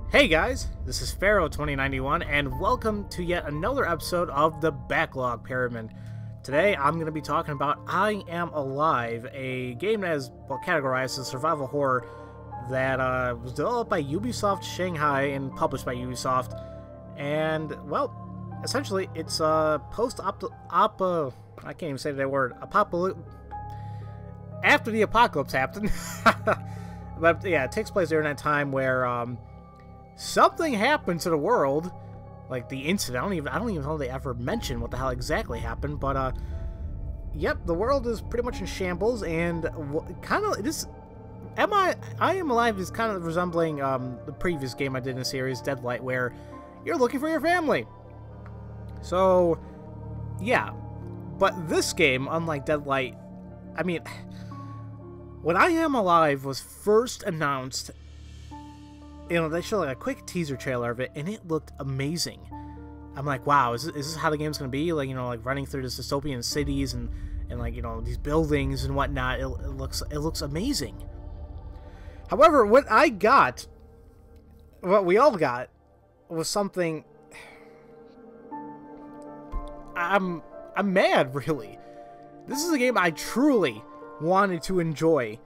Hey guys, this is Pharaoh 2091 and welcome to yet another episode of the Backlog Pyramid. Today I'm going to be talking about I Am Alive, a game that is categorized as survival horror that was developed by Ubisoft Shanghai and published by Ubisoft. And, well, essentially it's I can't even say that word, after the apocalypse happened. But yeah, it takes place during that time where something happened to the world, like the incident. I don't even know if they ever mentioned what the hell exactly happened, but yep, the world is pretty much in shambles, and kind of this. I Am Alive is kind of resembling the previous game I did in the series, Deadlight, where you're looking for your family. So, yeah, but this game, unlike Deadlight, I mean, when I Am Alive was first announced, you know, they showed like a quick teaser trailer of it, and it looked amazing. I'm like, wow, is this how the game's gonna be? Like, you know, like running through this dystopian cities and like, you know, these buildings and whatnot. It looks amazing. However, what we all got, was something. I'm mad, really. This is a game I truly wanted to enjoy,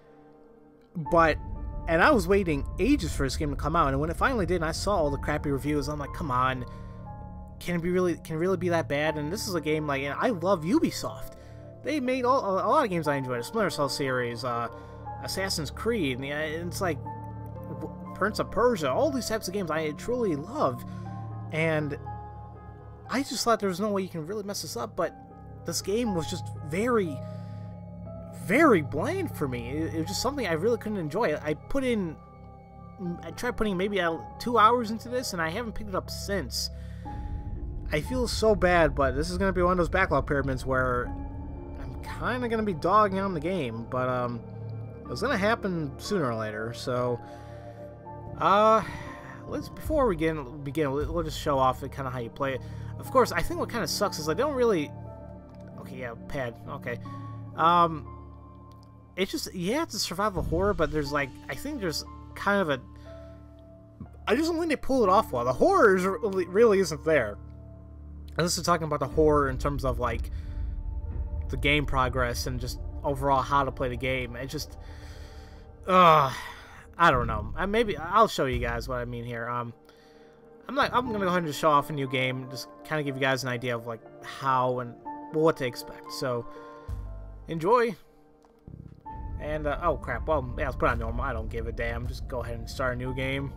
and I was waiting ages for this game to come out, and when it finally did and I saw all the crappy reviews, I'm like, come on, can it really be that bad? And this is a game, like, and I love Ubisoft. They made a lot of games I enjoyed, the Splinter Cell series, Assassin's Creed, and it's like Prince of Persia, all these types of games I truly love, and I just thought there was no way you can really mess this up, but this game was just very bland for me. It was just something I really couldn't enjoy. I tried putting maybe 2 hours into this, and I haven't picked it up since. I feel so bad, but this is going to be one of those backlog pyramids where I'm kind of going to be dogging on the game, but it was going to happen sooner or later. So before we begin, we'll just show off kind of how you play it. Of course, I think what kind of sucks is I don't really. Okay, yeah, pad. Okay. It's just, yeah, it's a survival horror, but there's like, I think there's kind of I just don't think they pull it off well. The horror really isn't there. And this is talking about the horror in terms of like the game progress and just overall how to play the game. It just, I don't know. Maybe I'll show you guys what I mean here. I'm gonna go ahead and just show off a new game, just kind of give you guys an idea of like how and what to expect. So enjoy. And, oh crap, well, yeah, let's put on normal. I don't give a damn. Just go ahead and start a new game.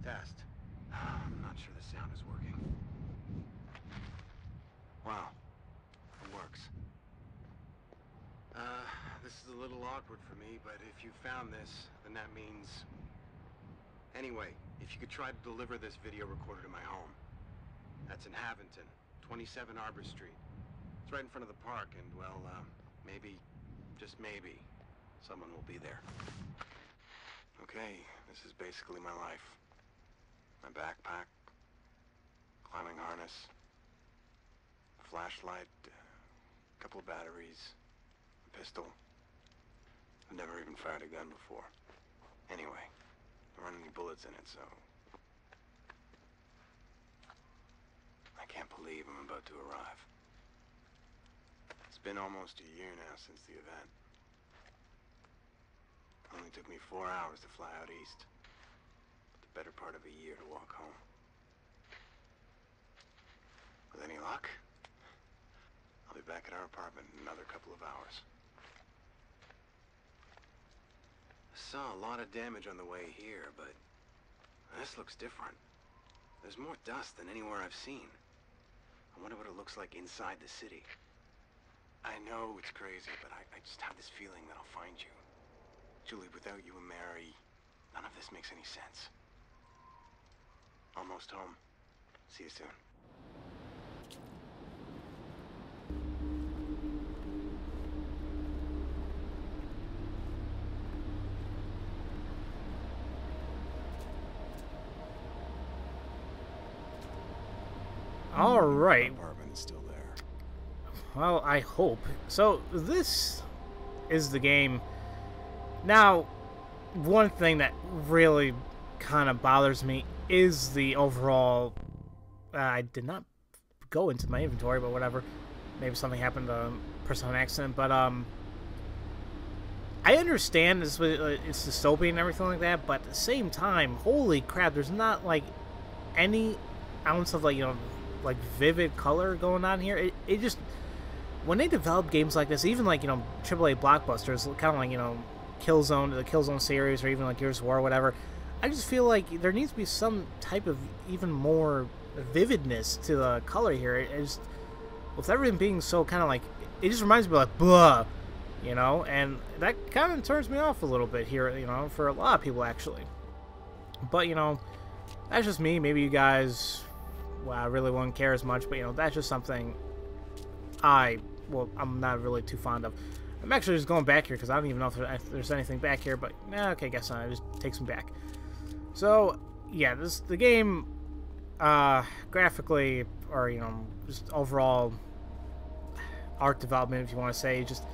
Test. I'm not sure the sound is working. Wow. It works. This is a little awkward for me, but if you found this, then that means... Anyway, if you could try to deliver this video recorder to my home. That's in Havington, 27 Arbor Street. It's right in front of the park, and, well, maybe, just maybe, someone will be there. Okay, this is basically my life. My backpack, climbing harness, flashlight, a couple of batteries, a pistol. I've never even fired a gun before. Anyway, there aren't any bullets in it, so... I can't believe I'm about to arrive. It's been almost a year now since the event. It only took me 4 hours to fly out east. The better part of a year to walk home. With any luck, I'll be back at our apartment in another couple of hours. I saw a lot of damage on the way here, but this looks different. There's more dust than anywhere I've seen. I wonder what it looks like inside the city. I know it's crazy, but I just have this feeling that I'll find you. Julie, without you and Mary, none of this makes any sense. Almost home. See you soon. All right. Apartment is still there. Well, I hope. So this is the game. Now, one thing that really kind of bothers me is the overall. I did not go into my inventory, but whatever. Maybe something happened to person on accident, but I understand it's dystopian and everything like that, but at the same time, holy crap, there's not like any ounce of like like vivid color going on here. It just, when they develop games like this, even like AAA blockbusters, kind of like Killzone, the Killzone series, or even like Gears of War or whatever, I just feel like there needs to be some type of even more vividness to the color here. It just, with everything being so kind of like, it just reminds me of like blah, and that kind of turns me off a little bit here, for a lot of people actually. But that's just me. Maybe you guys, well, I really won't care as much, but that's just something I'm not really too fond of. I'm actually just going back here because I don't even know if there's anything back here, but okay, guess not. It just takes me back. So yeah, the game graphically, or just overall art development, if you want to say, just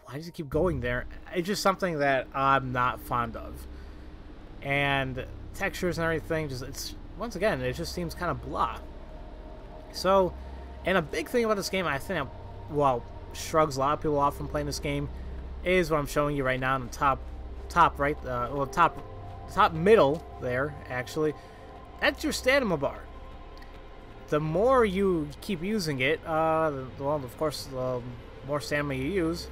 why does it keep going there? It's just something that I'm not fond of, and textures and everything, it's once again, it just seems kind of blah. So, and a big thing about this game, I think, shrugs a lot of people off from playing this game, is what I'm showing you right now in the top right, top middle there, actually. That's your stamina bar. The more you keep using it, of course, the more stamina you use.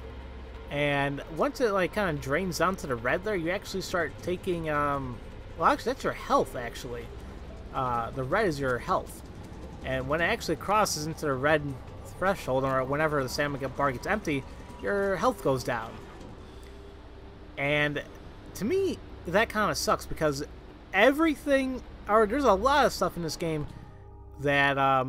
And once it like kind of drains down to the red there, you actually start taking, well, actually, that's your health, actually. The red is your health. And when it actually crosses into the red threshold, or whenever the stamina bar gets empty, your health goes down. And to me, that kind of sucks, because everything, or there's a lot of stuff in this game that,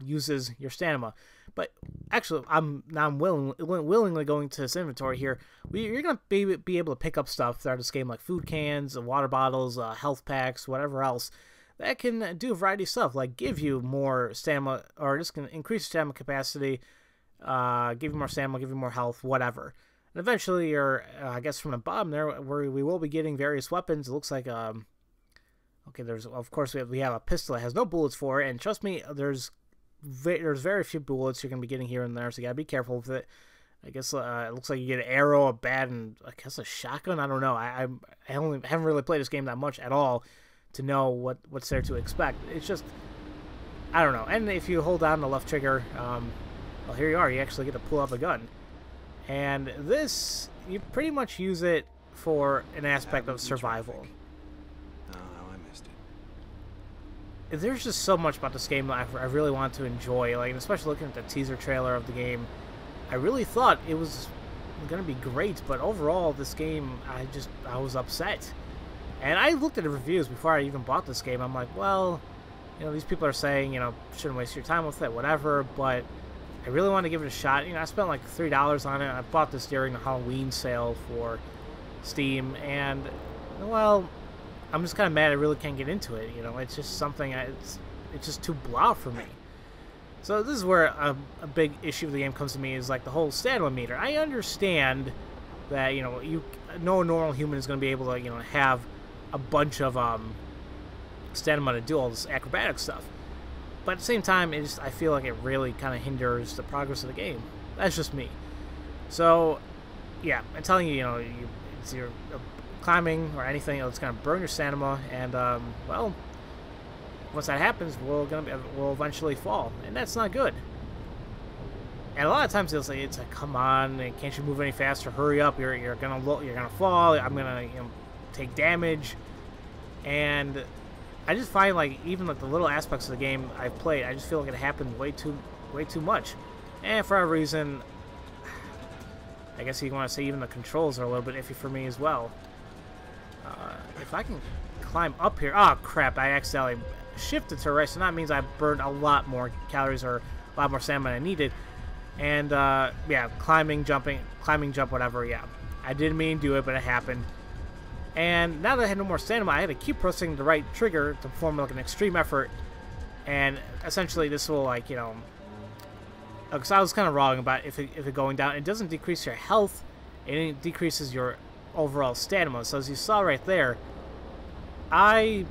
uses your stamina. But actually, I'm willingly going to this inventory here. You're going to be able to pick up stuff throughout this game, like food cans, water bottles, health packs, whatever else, that can do a variety of stuff, like give you more stamina, or just can increase stamina capacity, give you more stamina, give you more health, whatever. And eventually, I guess from the bottom there, where we will be getting various weapons. It looks like, okay, of course we have a pistol that has no bullets for it, and trust me, there's very few bullets you're going to be getting here and there, so you got to be careful with it. I guess it looks like you get an arrow, a bat, and I guess a shotgun. I don't know. I haven't really played this game that much at all to know what's there to expect. It's just, I don't know. And if you hold down the left trigger, well, here you are. You actually get to pull up a gun. And this, you pretty much use it for an aspect of survival. Oh, I missed it. There's just so much about this game that I really want to enjoy. Like, especially looking at the teaser trailer of the game, I really thought it was going to be great. But overall, this game, I was upset. And I looked at the reviews before I even bought this game. I'm like, well, these people are saying, shouldn't waste your time with it, whatever. But I really want to give it a shot. I spent like $3 on it. I bought this during the Halloween sale for Steam. And, well, I'm just kind of mad I really can't get into it. It's just something, it's just too blah for me. So this is where a big issue of the game comes to me, is like the whole stamina meter. I understand that, no normal human is going to be able to, have a bunch of stamina to do all this acrobatic stuff. But at the same time, I feel like it really kind of hinders the progress of the game. That's just me. So, yeah, I'm telling you, it's your climbing or anything, it's going to burn your stamina, and well, once that happens, we'll eventually fall, and that's not good. And a lot of times it's like, come on, can't you move any faster? Hurry up! You're gonna fall. I'm gonna take damage. And I just find, like, even like the little aspects of the game I've played, I just feel like it happens way too much. And for a reason, I guess you want to say even the controls are a little bit iffy for me as well. If I can climb up here... Oh, crap. I accidentally shifted to the right, so that means I burned a lot more calories or a lot more stamina than I needed. And, yeah, climbing, jump, whatever, yeah. I didn't mean to do it, but it happened. And now that I had no more stamina, I had to keep pressing the right trigger to perform, like, an extreme effort. And essentially, this will, like, you know... Because I was kind of wrong about if it going down. It doesn't decrease your health. It decreases your overall stamina. So as you saw right there, I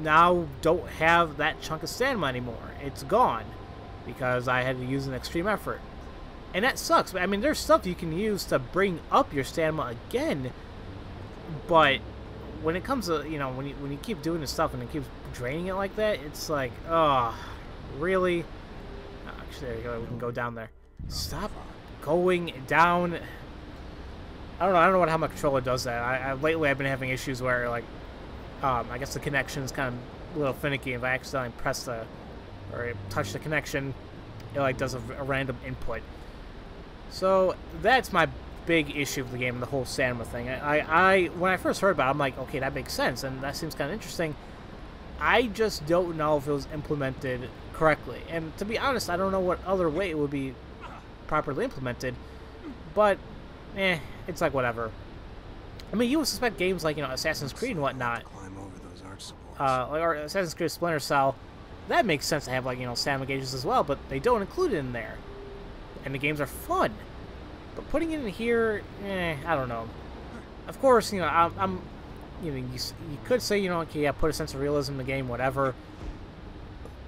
now don't have that chunk of stamina anymore. It's gone because I had to use an extreme effort. And that sucks. I mean, there's stuff you can use to bring up your stamina again. But when it comes to, you know, when you keep doing this stuff and it keeps draining it like that, it's like, oh, really? Actually, there you go. We can go down there. Stop going down. I don't know how my controller does that. Lately I've been having issues where, like, I guess the connection is kind of a little finicky. If I accidentally press or touch the connection, it like does a random input. So that's my big issue with the game, the whole stamina thing. When I first heard about it, I'm like, okay, that makes sense, and that seems kind of interesting. I just don't know if it was implemented correctly. And to be honest, I don't know what other way it would be properly implemented. But, it's like whatever. I mean, you would suspect games like, you know, Assassin's Creed and whatnot, Climb over those arch supports. like or Assassin's Creed Splinter Cell, that makes sense to have, like, you know, stamina gauges as well, but they don't include it in there. And the games are fun. But putting it in here, I don't know. Of course, you know, you know, you could say, you know, okay, yeah, put a sense of realism in the game, whatever.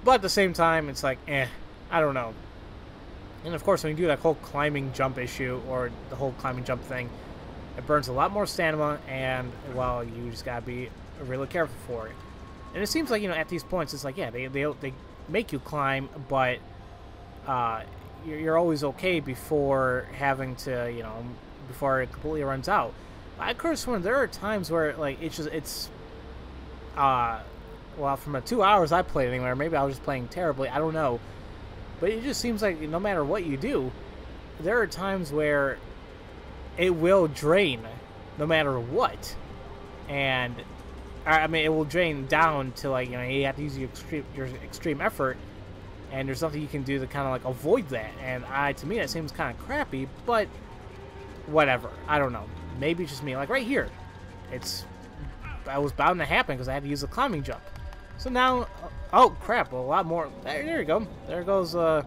But at the same time, it's like, I don't know. And of course, when you do that whole climbing jump issue, or the whole climbing jump thing, it burns a lot more stamina, and, well, you just gotta be really careful for it. And it seems like, you know, at these points, it's like, yeah, they make you climb, but you're always okay before having to, you know, before it completely runs out. I could have sworn there are times where, like, well, from the 2 hours I played anyway, or maybe I was just playing terribly, I don't know. But it just seems like no matter what you do, there are times where it will drain no matter what. And, I mean, it will drain down to, like, you know, you have to use your extreme effort, and there's nothing you can do to kind of, like, avoid that. And to me, that seems kind of crappy, but whatever. I don't know. Maybe it's just me. Like, right here, that was bound to happen because I had to use a climbing jump. So now, oh crap, a lot more. There you go. There goes a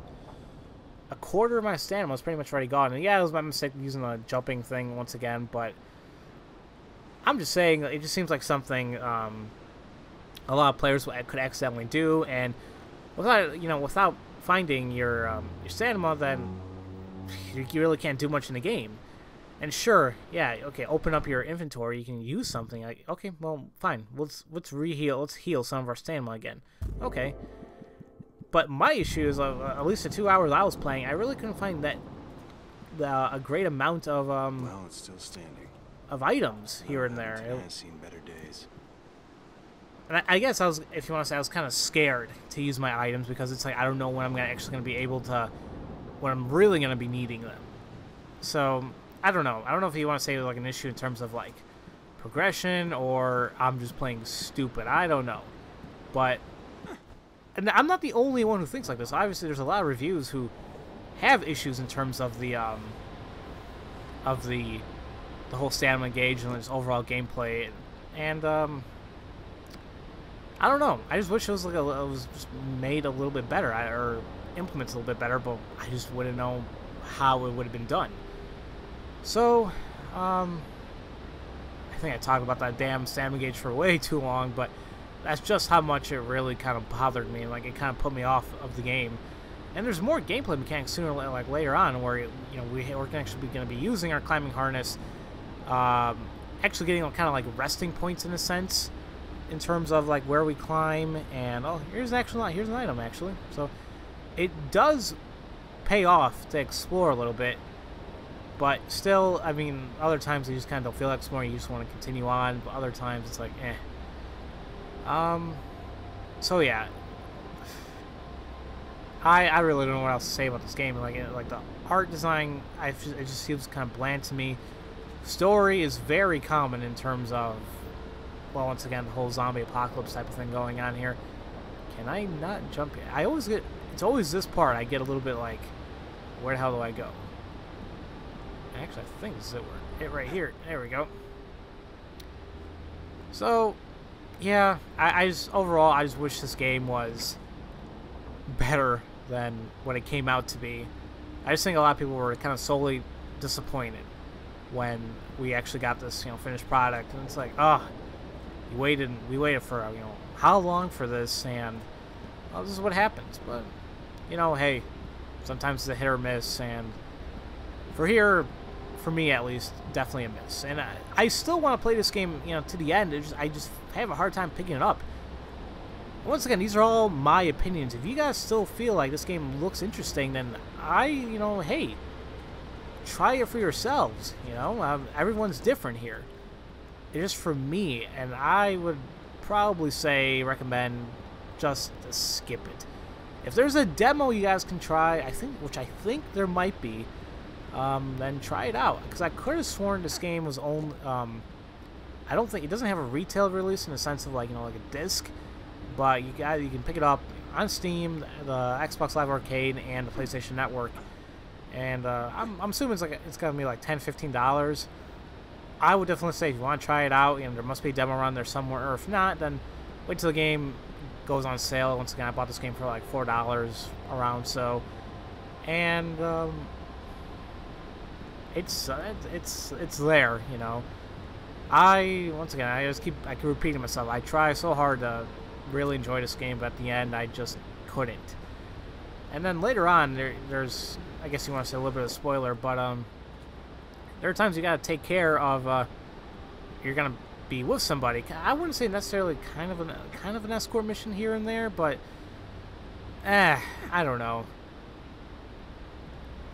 quarter of my stamina was pretty much already gone. And yeah, it was my mistake using the jumping thing once again, but I'm just saying, it just seems like something a lot of players could accidentally do, and without finding your stamina, then you really can't do much in the game. And sure, yeah, okay, open up your inventory, you can use something. Like, okay, well, fine, let's heal some of our stamina again. Okay. But my issue is, at least the 2 hours I was playing, I really couldn't find a great amount of Well, it's still standing. of items here and there. I've seen better days. And I guess if you want to say, I was kind of scared to use my items because it's like I don't know when I'm actually going to be able to, when I'm really going to be needing them. So I don't know. I don't know if you want to say like an issue in terms of like progression or I'm just playing stupid. I don't know. But and I'm not the only one who thinks like this. Obviously, there's a lot of reviews who have issues in terms of the whole stamina gauge and just overall gameplay. And I don't know. I just wish it was like it was just made a little bit better or implemented a little bit better. But I just wouldn't know how it would have been done. So, I think I talked about that damn stamina gauge for way too long, but that's just how much it really kind of bothered me. Like, it kind of put me off of the game. And there's more gameplay mechanics sooner or like later on where, you know, we're actually going to be using our climbing harness, actually getting kind of like resting points in a sense, in terms of like where we climb. And oh, here's an item actually. So it does pay off to explore a little bit. But still, I mean, other times you just kind of don't feel like exploring, you just want to continue on, but other times it's like, So yeah. I really don't know what else to say about this game. Like the art design, it just seems kind of bland to me. Story is very common in terms of, well, once again, the whole zombie apocalypse type of thing going on here. Can I not jump here? I always get, it's always this part I get a little bit like, where the hell do I go? Actually, I think this is it right here. There we go. So, yeah, I just, overall, I just wish this game was better than what it came out to be. I just think a lot of people were kind of solely disappointed when we actually got this, you know, finished product, and it's like, oh, we waited for, you know, how long for this, and well, this is what happens. But, you know, hey, sometimes it's a hit or miss, and for here, for me at least, definitely a miss. And I still want to play this game, you know, to the end. I just have a hard time picking it up. Once again, these are all my opinions. If you guys still feel like this game looks interesting, then you know, hey, try it for yourselves. You know, everyone's different here. It's just for me, and I would probably recommend just to skip it. If there's a demo you guys can try, which I think there might be, then try it out. Because I could have sworn this game was only, I don't think, it doesn't have a retail release in the sense of, like, you know, like a disc. But you can pick it up on Steam, the Xbox Live Arcade, and the PlayStation Network. And I'm assuming it's gonna be like $10–15. I would definitely say if you want to try it out, you know, there must be a demo around there somewhere. Or if not, then wait till the game goes on sale. Once again, I bought this game for like $4 around so, and it's there, you know. Once again, I keep repeating myself. I try so hard to really enjoy this game, but at the end I just couldn't. And then later on, there's, I guess you want to say a little bit of a spoiler, but there are times you gotta take care of, you're gonna be with somebody. I wouldn't say necessarily kind of an escort mission here and there, but I don't know.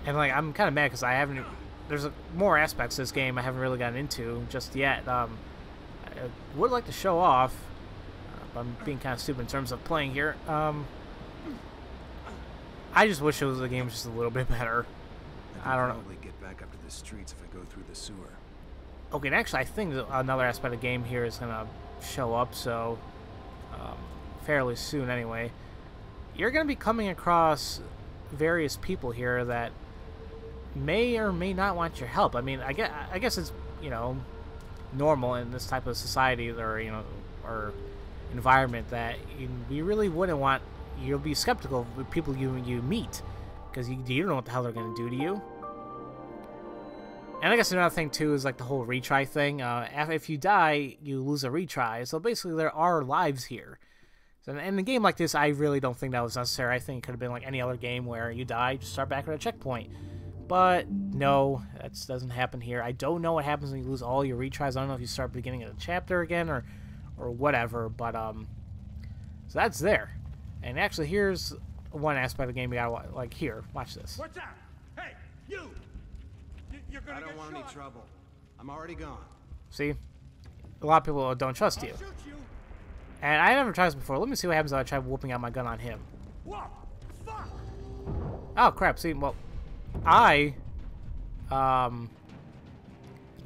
And like, I'm kind of mad because I haven't, there's more aspects to this game I haven't really gotten into just yet. I would like to show off. I'm being kind of stupid in terms of playing here. I just wish the game was just a little bit better. I don't know. Probably get back up to the streets if I go through the sewer. Okay, and actually, I think another aspect of the game here is gonna show up. So, fairly soon, anyway. You're gonna be coming across various people here that may or may not want your help. I mean, I guess it's, you know, normal in this type of society, or, you know, or environment, that you really wouldn't want, you'll be skeptical of people you meet, because you don't know what the hell they're going to do to you. And I guess another thing too is like the whole retry thing. If you die, you lose a retry, so basically there are lives here. So in a game like this, I really don't think that was necessary. I think it could have been like any other game where you die, just start back at a checkpoint. But no, that doesn't happen here. I don't know what happens when you lose all your retries. I don't know if you start beginning of the chapter again or whatever, but so that's there. And actually, here's one aspect of the game you gotta like. Here, watch this. What's that? Hey, you! You're gonna I don't want any trouble. I'm already gone. See, a lot of people don't trust you. I'll shoot you. And I never tried this before. Let me see what happens if I try whooping out my gun on him. What? Fuck! Oh crap! See, well, I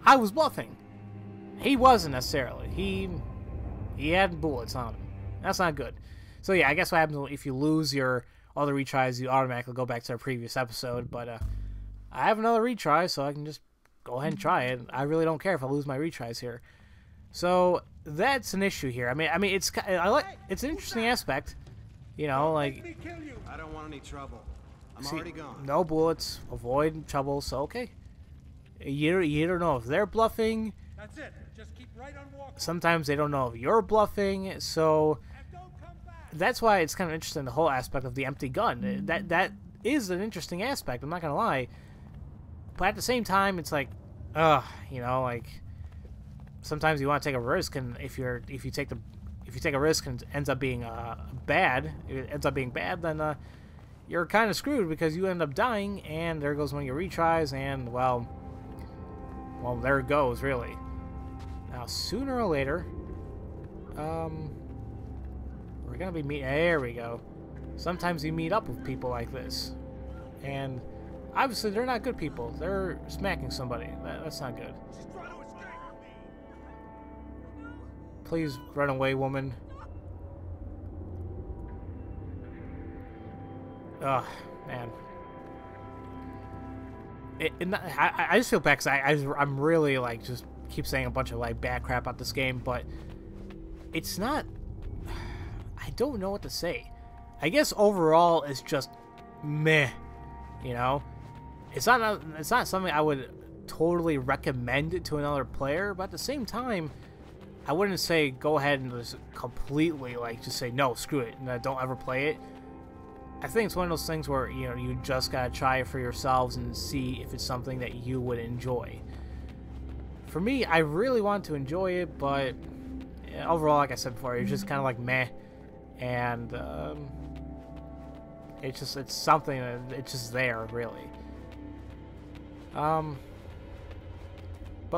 was bluffing. He wasn't necessarily. He had bullets on him. That's not good. So yeah, I guess what happens if you lose all the retries, you automatically go back to our previous episode. But I have another retry, so I can just go ahead and try it. I really don't care if I lose my retries here. So that's an issue here. I mean, it's an interesting aspect. You know, like, Make me kill you. I don't want any trouble. I'm see, already gone. no bullets, avoid trouble. So okay, you don't know if they're bluffing. That's it. Just keep right on walking. Sometimes they don't know if you're bluffing. So And don't come back. that's why it's kind of interesting, the whole aspect of the empty gun. That is an interesting aspect, I'm not gonna lie. But at the same time, it's like, you know, like, sometimes you want to take a risk, and if you take a risk and it ends up being bad, then you're kind of screwed, because you end up dying, and there goes one of your retries, and well, there it goes, really. Now, sooner or later, we're gonna be meeting. There we go. sometimes you meet up with people like this. And obviously they're not good people. They're smacking somebody. That's not good. She's trying to escape from me. Please run away, woman. Ugh, man. I just feel bad because I'm really, like, just keep saying a bunch of, like, bad crap about this game, but it's not... I don't know what to say. I guess overall it's just meh, you know? It's not something I would totally recommend to another player, but at the same time, I wouldn't say go ahead and just completely, like, just say, no, screw it, and don't ever play it. I think it's one of those things where, you know, you just gotta try it for yourselves and see if it's something that you would enjoy. For me, I really want to enjoy it, but overall, like I said before, it's just kind of like meh, and it's something that it's just there, really. But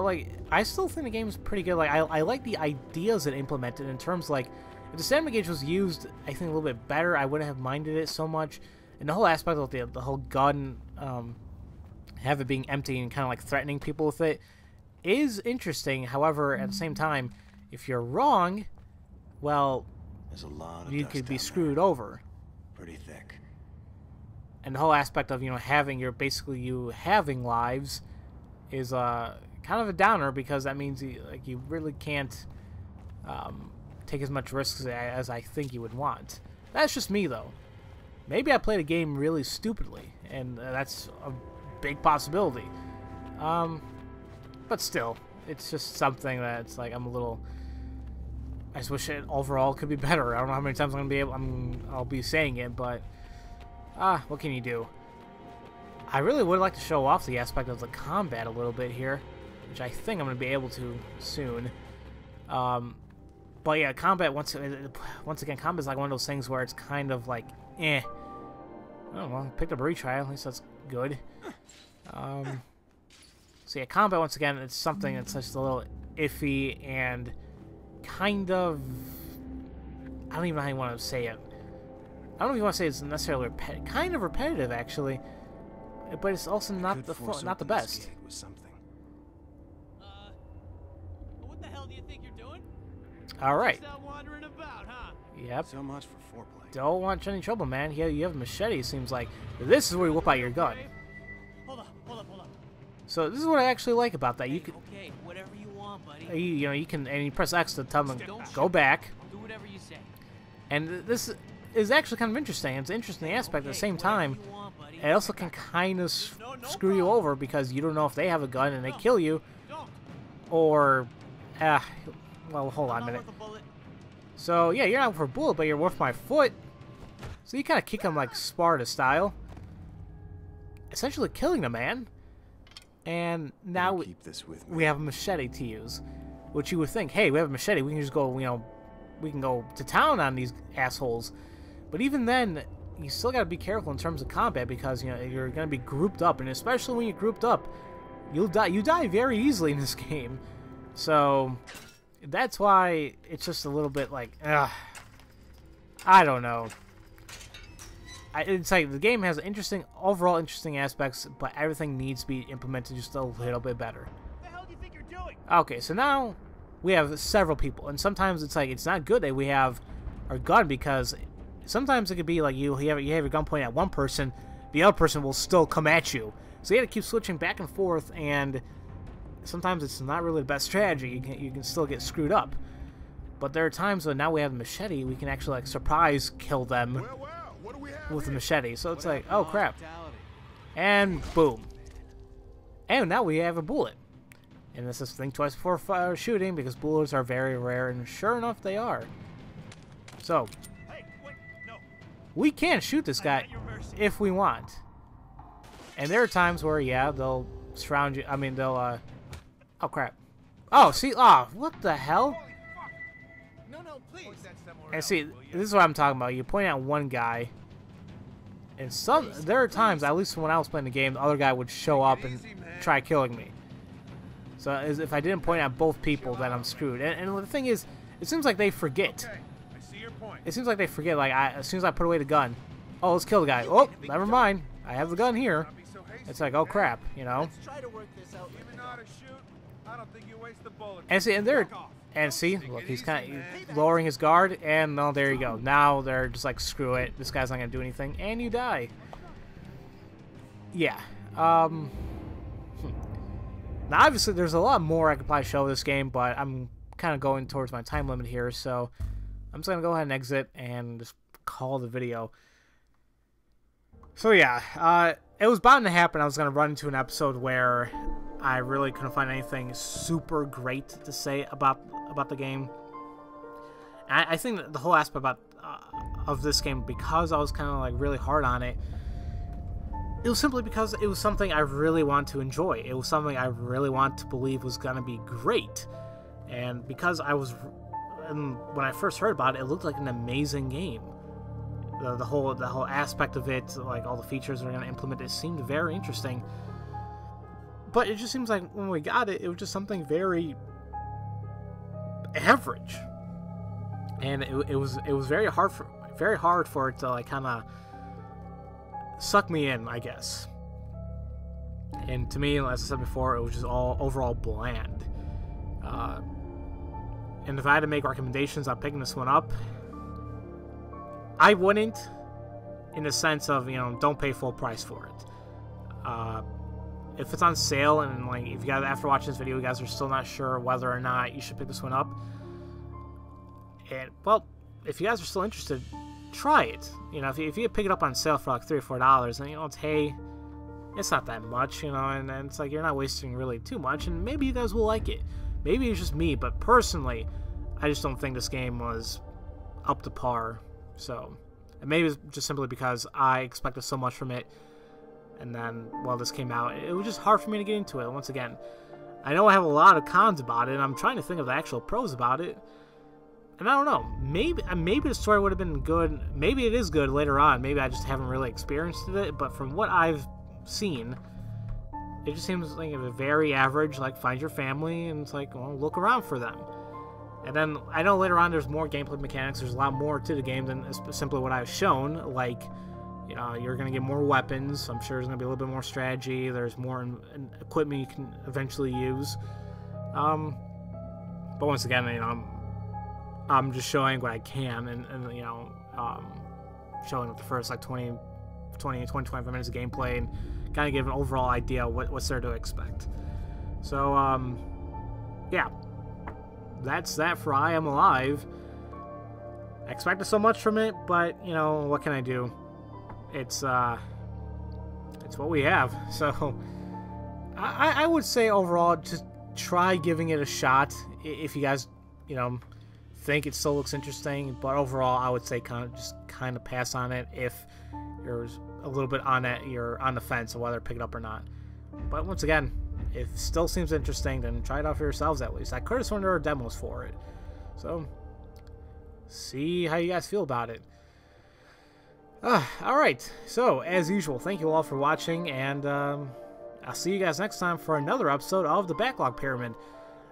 like, I still think the game is pretty good. Like, I like the ideas it implemented in terms, like, if the stamina gauge was used, I think, a little bit better, I wouldn't have minded it so much. And the whole aspect of the whole gun, have it being empty and kind of like threatening people with it, is interesting. However, at the same time, if you're wrong, well, There's a lot of you dust could be down screwed there. over. Pretty thick. And the whole aspect of, you know, having having lives is kind of a downer, because that means you really can't take as much risks as I think you would want. That's just me, though. Maybe I played a game really stupidly, and that's a big possibility. But still, it's just something that's like I'm a little. I just wish it overall could be better. I don't know how many times I'll be saying it, but what can you do? I really would like to show off the aspect of the combat a little bit here, which I think I'm going to be able to soon. But yeah, combat, once again, combat is like one of those things where it's kind of like, eh. Oh, well, picked up a retry, at least that's good. So yeah, combat, once again, it's something that's just a little iffy and kind of, I don't even know how you want to say it. I don't even want to say it's necessarily kind of repetitive, actually, but it's also not the best. With something. What the hell do you think you're doing? All right. Just out wandering about, huh? Yep. So much for foreplay. Don't want any trouble, man. You have a machete, it seems like. This is where you whip out your gun. Hold up. So this is what I actually like about that. You can, Okay, whatever you want, buddy. you can, and you press X to tell them go back. I'll do whatever you say. And this is actually kind of interesting. It's an interesting aspect at the same time. You want, buddy. It also can kind of screw you over because you don't know if they have a gun and they kill you, Don't. or well, hold on a Not minute. worth a bullet. So yeah, you're not for a bullet, but you're worth my foot. So you kind of kick him like Sparta style, essentially killing the man. And now Keep this with me. we have a machete to use, which you would think, hey, we have a machete, we can just go, we can go to town on these assholes. But even then, you still gotta be careful in terms of combat, because you're gonna be grouped up, and especially when you're grouped up, you'll die. You die very easily in this game, so that's why it's just a little bit like, I don't know. It's like the game has overall interesting aspects, but everything needs to be implemented just a little bit better. What the hell do you think you're doing? Okay, so now we have several people, and sometimes it's like it's not good that we have our gun, because sometimes it could be like you have your gun pointed at one person, the other person will still come at you. So you have to keep switching back and forth, and sometimes it's not really the best strategy. You can still get screwed up. But there are times when now we have a machete, we can actually like surprise kill them What do we have with a here? machete. So it's like, oh crap. And boom. And now we have a bullet. And this is think twice before shooting, because bullets are very rare, and sure enough they are. So Hey, wait, no. we can shoot this guy at your mercy. if we want. And there are times where, yeah, they'll surround you. I mean, they'll, oh crap. Oh, see, what the hell? Holy fuck! No, please. Point that somewhere And else, see, will you? this is what I'm talking about. You point out one guy, and there are times, at least when I was playing the game, the other guy would show up and try killing me. So if I didn't point out both people, then I'm screwed. And the thing is, it seems like they forget. Okay, I see your point. It seems like they forget. Like as soon as I put away the gun, Oh, let's kill the guy. Oh, never mind. I have the gun here. It's like, oh crap, you know. Let's try to work this out. Even know how to shoot, I don't think you waste the bullet. And see, and there, and see, look, he's kind of lowering his guard, and no, there you go. Now they're just like, screw it, this guy's not gonna do anything, and you die. Yeah. Now, obviously, there's a lot more I could probably show this game, but I'm kind of going towards my time limit here, so I'm just gonna go ahead and exit and just call the video. So yeah, it was bound to happen. I was gonna run into an episode where I really couldn't find anything super great to say about the game. And I think that the whole aspect of this game, because I was kind of like really hard on it, it was simply because it was something I really wanted to enjoy. It was something I really wanted to believe was gonna be great, and because when I first heard about it, it looked like an amazing game. The whole aspect of it, like all the features they're gonna implement, it seemed very interesting. But it just seems like when we got it, it was just something very average, and it was very hard for it to like kind of suck me in, I guess. And to me, as I said before, it was just all overall bland. And if I had to make recommendations on picking this one up, I wouldn't, in the sense of, you know, don't pay full price for it. If it's on sale, and like if you guys, after watching this video, you guys are still not sure whether or not you should pick this one up, and well, if you guys are still interested, try it. You know, if you pick it up on sale for like $3 or $4, then, you know, it's not that much, you know, and it's like you're not wasting really too much, and maybe you guys will like it. Maybe it's just me, but personally, I just don't think this game was up to par. So, and maybe it's just simply because I expected so much from it, and then while this came out, it was just hard for me to get into it. Once again, I know I have a lot of cons about it, and I'm trying to think of the actual pros about it, and I don't know. Maybe the story would have been good. Maybe it is good later on. Maybe I just haven't really experienced it. But from what I've seen, it just seems like a very average, like, find your family, and it's like, well, look around for them. And then I know later on there's more gameplay mechanics. There's a lot more to the game than simply what I've shown. Like, you know, you're going to get more weapons. I'm sure there's going to be a little bit more strategy. There's more equipment you can eventually use. But once again, you know, I'm just showing what I can, and you know, showing the first like 20, 25 minutes of gameplay, and kind of give an overall idea what's there to expect. So, yeah. That's that for I Am Alive. I expected so much from it, but, you know, what can I do? It's what we have. So, I would say overall, just try giving it a shot if you guys, you know, think it still looks interesting. But overall, I would say kind of pass on it if you're a little bit on it. You're on the fence of whether to pick it up or not. But once again, if it still seems interesting, then try it out for yourselves at least. I could have sworn there were demos for it. So, see how you guys feel about it. Alright, so, as usual, thank you all for watching, and I'll see you guys next time for another episode of the Backlog Pyramid.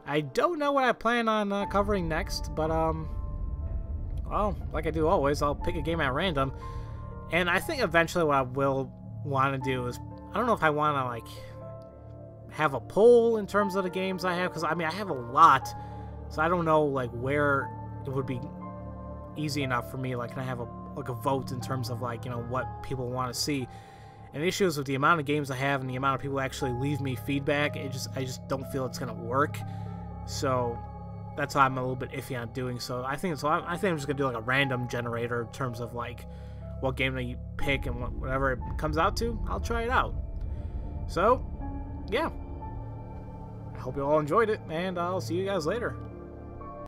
I don't know what I plan on covering next, but, well, like I do always, I'll pick a game at random. And I think eventually what I will want to do is, I don't know if I want to, like, have a poll in terms of the games I have, because I mean I have a lot, so I don't know like where it would be easy enough for me, like, can I have a vote in terms of, like, you know, what people want to see. And the issue is with the amount of games I have and the amount of people who actually leave me feedback, I just don't feel it's gonna work. So that's why I'm a little bit iffy on doing so. I think I'm just gonna do like a random generator in terms of like what game that you pick, and whatever it comes out to, I'll try it out. So yeah, I hope you all enjoyed it, and I'll see you guys later.